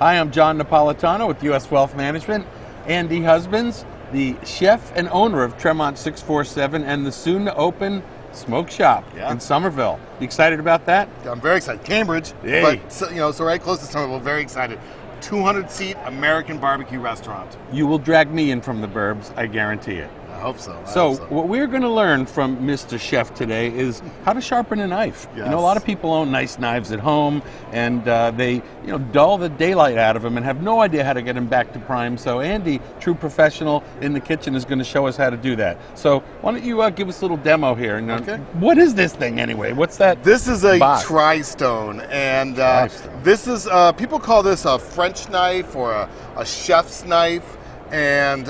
Hi, I'm John Napolitano with U.S. Wealth Management. Andy Husbands, the chef and owner of Tremont 647 and the soon-to-open smoke shop in Somerville. You excited about that? I'm very excited. Cambridge, Hey. but so right close to Somerville. Very excited. 200-seat American barbecue restaurant. You will drag me in from the burbs, I guarantee it. I hope so. What we're going to learn from Mr. Chef today is how to sharpen a knife. Yes. You know, a lot of people own nice knives at home, and they, dull the daylight out of them and have no idea how to get them back to prime. So Andy, true professional in the kitchen, is going to show us how to do that. So why don't you give us a little demo here? And, Okay. What is this thing anyway? What's that? This is a box? tri-stone, and Tri-stone. this is people call this a French knife or a chef's knife, and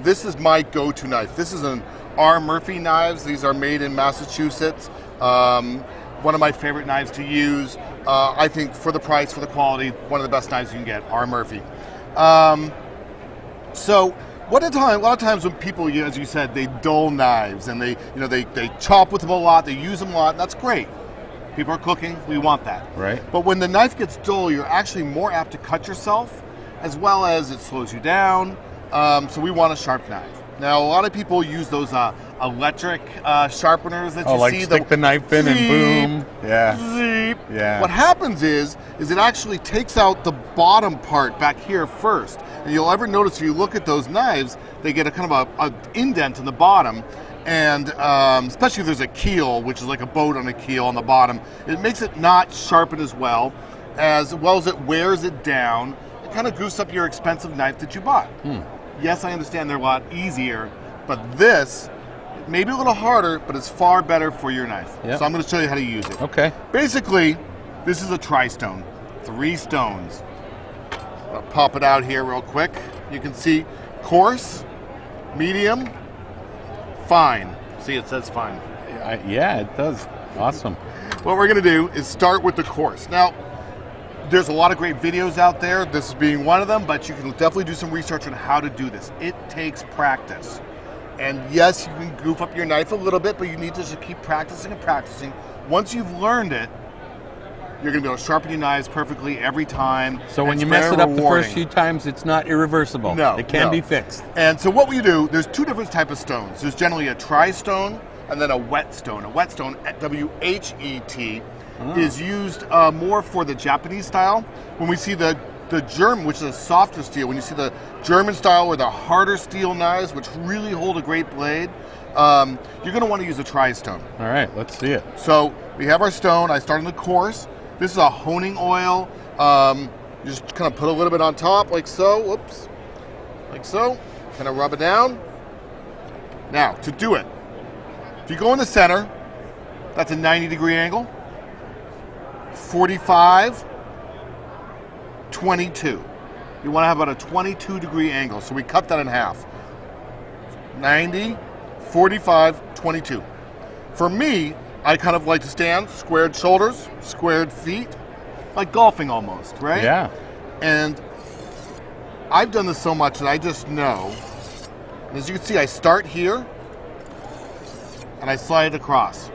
this is my go-to knife. This is an R. Murphy knives. These are made in Massachusetts. One of my favorite knives to use. I think for the price, for the quality, one of the best knives you can get. R. Murphy. So a lot of times when people, as you said, they dull knives and they chop with them a lot, they use them a lot. And that's great. People are cooking. We want that. Right. But when the knife gets dull, you're actually more apt to cut yourself, as well as it slows you down. So we want a sharp knife. Now, a lot of people use those electric sharpeners that you like see. stick the knife in and boom. Yeah. Zip. Yeah. What happens is it actually takes out the bottom part back here first. And you'll ever notice if you look at those knives, they get a kind of a indent in the bottom. And especially if there's a keel, which is like a boat on a keel on the bottom, it makes it not sharpen as well as it wears it down. It kind of goose up your expensive knife that you bought. Yes, I understand they're a lot easier, but this may be a little harder, but it's far better for your knife. Yep. So I'm going to show you how to use it. Okay. Basically, this is a tri-stone, 3 stones. I'll pop it out here real quick. You can see coarse, medium, fine. See, it says fine. Yeah, it does. Awesome. What we're going to do is start with the coarse. Now, there's a lot of great videos out there, this being one of them, but you can definitely do some research on how to do this. It takes practice. And yes, you can goof up your knife a little bit, but you need to just keep practicing and practicing. Once you've learned it, you're going to be able to sharpen your knives perfectly every time. So when It's you mess very it up the rewarding. first few times, it's not irreversible. No, it can no. be fixed. And so what we do, there's 2 different types of stones. There's generally a tri-stone and then a whetstone. A whetstone, W-H-E-T, is used more for the Japanese style. When we see the German, which is a softer steel, when you see the German style or the harder steel knives, which really hold a great blade, you're going to want to use a tri-stone. All right, let's see it. So we have our stone. I start in the coarse. This is a honing oil. You just kind of put a little bit on top, like so. Whoops. Like so. Kind of rub it down. Now, to do it, if you go in the center, that's a 90-degree angle. 45, 22. You want to have about a 22-degree angle, so we cut that in half. 90, 45, 22. For me, I kind of like to stand, squared shoulders, squared feet, like golfing almost, right? Yeah. And I've done this so much that I just know, and as you can see, I start here, and I slide it across.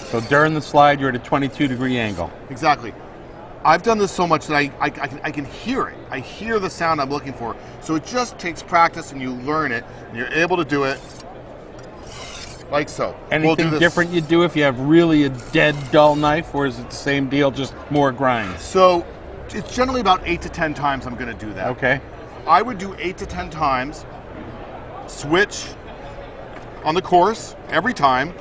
So during the slide, you're at a 22-degree angle. Exactly. I've done this so much that I can hear it. I hear the sound I'm looking for. So it just takes practice, and you learn it, and you're able to do it like so. Anything different you do if you have really a dead, dull knife, or is it the same deal, just more grind? So it's generally about 8 to 10 times I'm going to do that. Okay. I would do 8 to 10 times, switch on the course every time.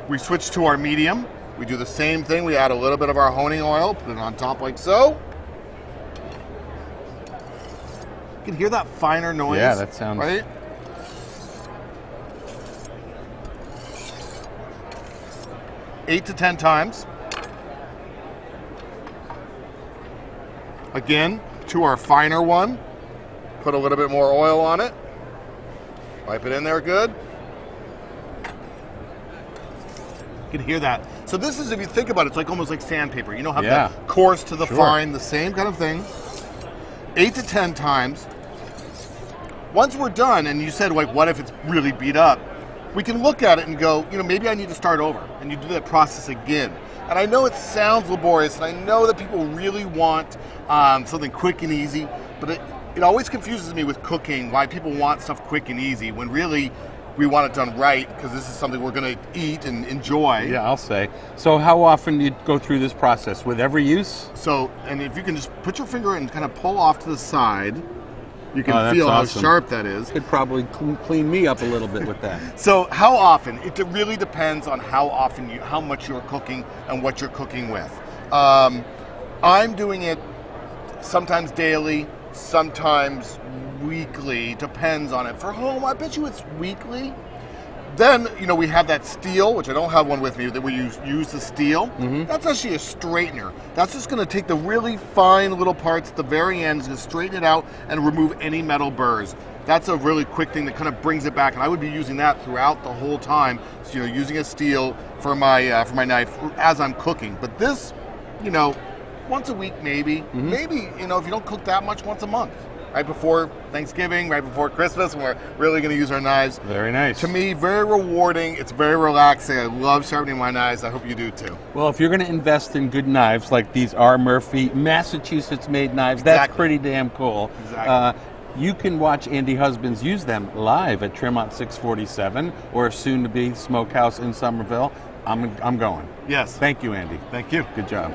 We switch to our medium. We do the same thing. We add a little bit of our honing oil, put it on top like so. You can hear that finer noise. Yeah, that sounds... Right? Eight to 10 times. Again, to our finer one. Put a little bit more oil on it. Wipe it in there good. You can hear that. So this is, if you think about it, it's like almost like sandpaper. You know how the coarse to the fine, the same kind of thing. 8 to 10 times. Once we're done, and you said, like, what if it's really beat up? We can look at it and go, maybe I need to start over. And you do that process again. And I know it sounds laborious, and I know that people really want something quick and easy, but it always confuses me with cooking why people want stuff quick and easy when really we want it done right, because this is something we're going to eat and enjoy. Yeah, I'll say. So how often do you go through this process? With every use? So, and if you can just put your finger and kind of pull off to the side, you can that's feel awesome. how sharp that is. Could probably clean me up a little bit with that. So how often? It really depends on how much you're cooking and what you're cooking with. I'm doing it sometimes daily, sometimes weekly, depends on it. For home, I bet you it's weekly. Then, we have that steel, which I don't have one with me, that we use the steel. Mm-hmm. That's actually a straightener. That's just going to take the really fine little parts at the very end, is going to straighten it out and remove any metal burrs. That's a really quick thing that kind of brings it back, and I would be using that throughout the whole time. So, using a steel for my knife as I'm cooking. But this, once a week maybe. Mm-hmm. Maybe, if you don't cook that much, once a month. Right before Thanksgiving, right before Christmas, when we're really going to use our knives. Very nice. To me, very rewarding. It's very relaxing. I love sharpening my knives. I hope you do too. Well, if you're going to invest in good knives like these R. Murphy Massachusetts-made knives, that's Exactly. pretty damn cool. Exactly. You can watch Andy Husbands use them live at Tremont 647 or soon to be Smokehouse in Somerville. I'm going. Yes. Thank you, Andy. Thank you. Good job.